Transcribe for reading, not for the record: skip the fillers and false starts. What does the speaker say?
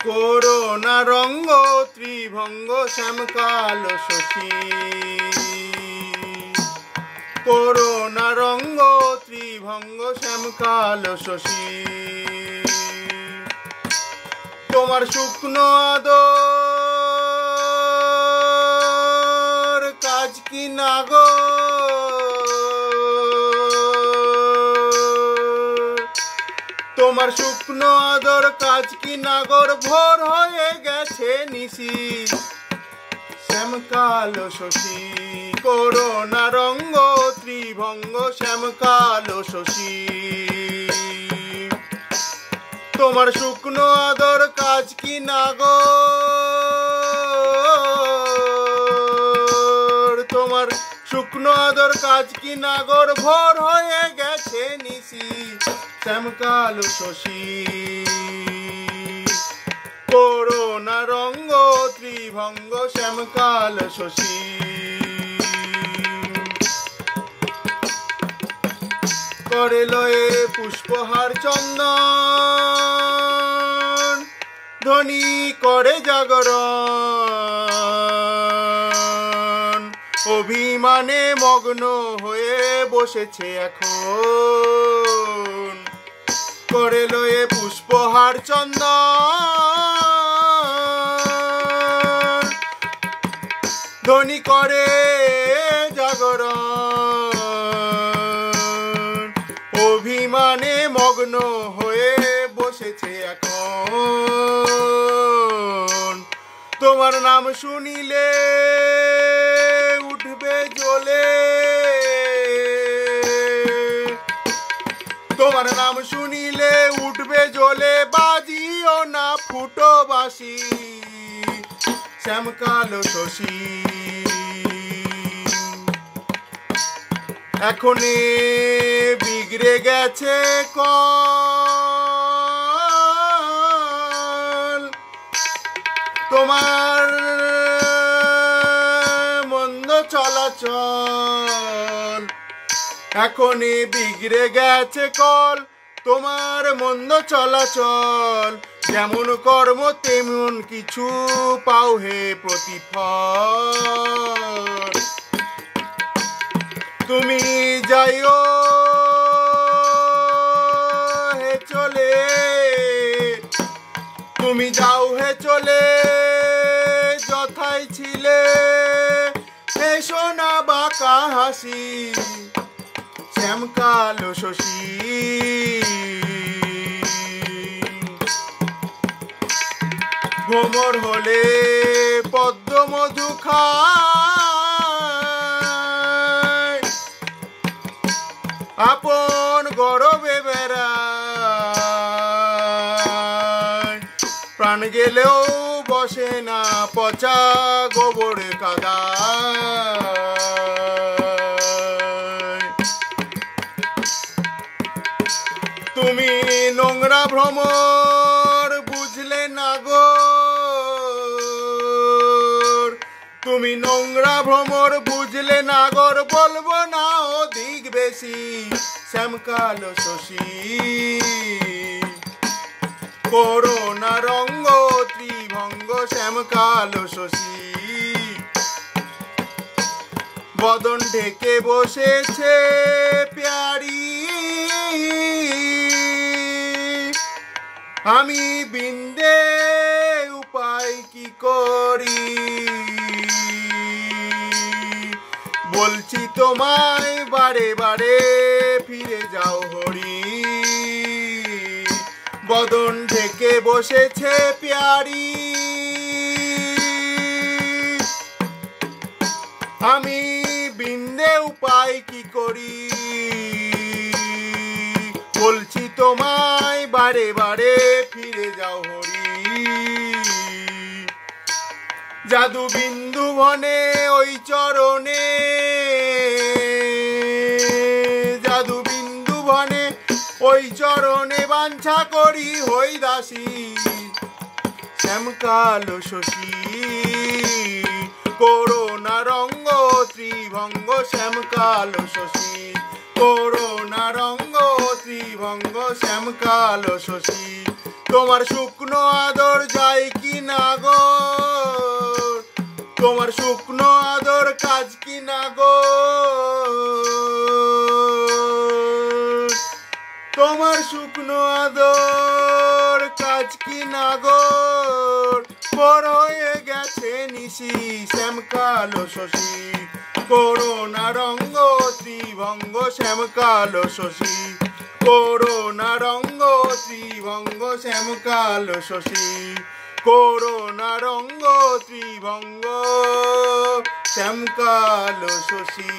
Corona রঙ্গ Tribhanga শ্যামকালো Shashi, corona রঙ্গ ত্রিভঙ্গ শ্যামকালো শশী। তোমার শুকনো আদর কাজ কি না গো, তোমার শুকনো আদর কাজ কি নাগর, ভোর হয়ে গেছে নিশি শ্যামকালো শশী। করোনা রঙ্গ ত্রিভঙ্গ শ্যামকালো শশী। তোমার শুকনো আদর কাজ কি নাগর, তোমার শুকনো আদর কাজ কি নাগর, ভোর হয়ে গেছে নিশি শ্যামকালো শশী। করোনা রঙ্গ ত্রিভঙ্গ শ্যামকালো শশী। করে লয়ে পুষ্পহার চন্দন, ধ্বনি করে জাগরণ, অভিমানে মগ্ন হয়ে বসেছে এখন। করে লয়ে পুষ্পহার চন্দন, ধ্বনি করে জাগরণ, অভিমানে মগ্ন হয়ে বসেছে এখন। তোমার নাম শুনিলে উঠবে জ্বলে, তোমার নাম শুনিলে উঠবে জ্বলে, বাজিও না ফুটো বাঁশি শ্যামকালো শশী। এখনে বিগড়ে গেছে কল, তোমার মন্দ চলাচল। এখনই বিগড়ে গেছে কল, তোমার মন্দ চলাচল। যেমন কর্ম তেমন কিছু পাও হে প্রতিফল। তুমি যাইও হে চলে, তুমি যাও হে চলে, যথাই ছিলে হে সোনা বাঁকা হাসি শ্যামকালো শশী। ভ্রমর হলে পদ্ম মধু খায়, আপন গরবে বেড়ায়, প্রাণ গেলেও বসে না পচা গোবর কাদায়। তুমি নোংরা ভ্রমর বুঝলে না গো, তুমি নোংরা ভ্রমর বুঝলে না গর, বলবো না অধিক বেশি শ্যামকালো শশী। করোনা রঙ্গ ত্রিভঙ্গ শ্যামকালো শশী। বদন ঢেকে বসেছে প্যারি, আমি বিন্দে উপায় কি করি, বলছি তোমায় বারে বারে ফিরে যাও হরি। বদন ঢেকে বসেছে প্যারি, আমি বিন্দে উপায় কি করি, বলছি তোমায় বারে বারে ফিরে যাও হরি। জাদু বিন্দু বনে ওই চরণে, জাদু বিন্দু বনে ওই চরণে, বাঞ্ছা করি হই দাসী শ্যামকালো শশী। করোনা রঙ্গ ত্রিভঙ্গ শ্যামকালো শশী। করোনা রঙ্গ ত্রিভঙ্গ শ্যামকালো শশী। তোমার শুকনো আদর যায় কি নাগর, তোমার শুকনো আদর কাজ কি নাগর, তোমার শুকনো আদর কাজ কি নাগর। বড় হয়ে গেছে নিশি শ্যামকালো শশী, করোনা রঙ্গ ত্রিভঙ্গ শ্যামকালো শশী, করোনা রঙ্গ ত্রিভঙ্গ শ্যামকালো শশী, করোনা রঙ্গ ত্রিভঙ্গ শ্যামকালো শশী।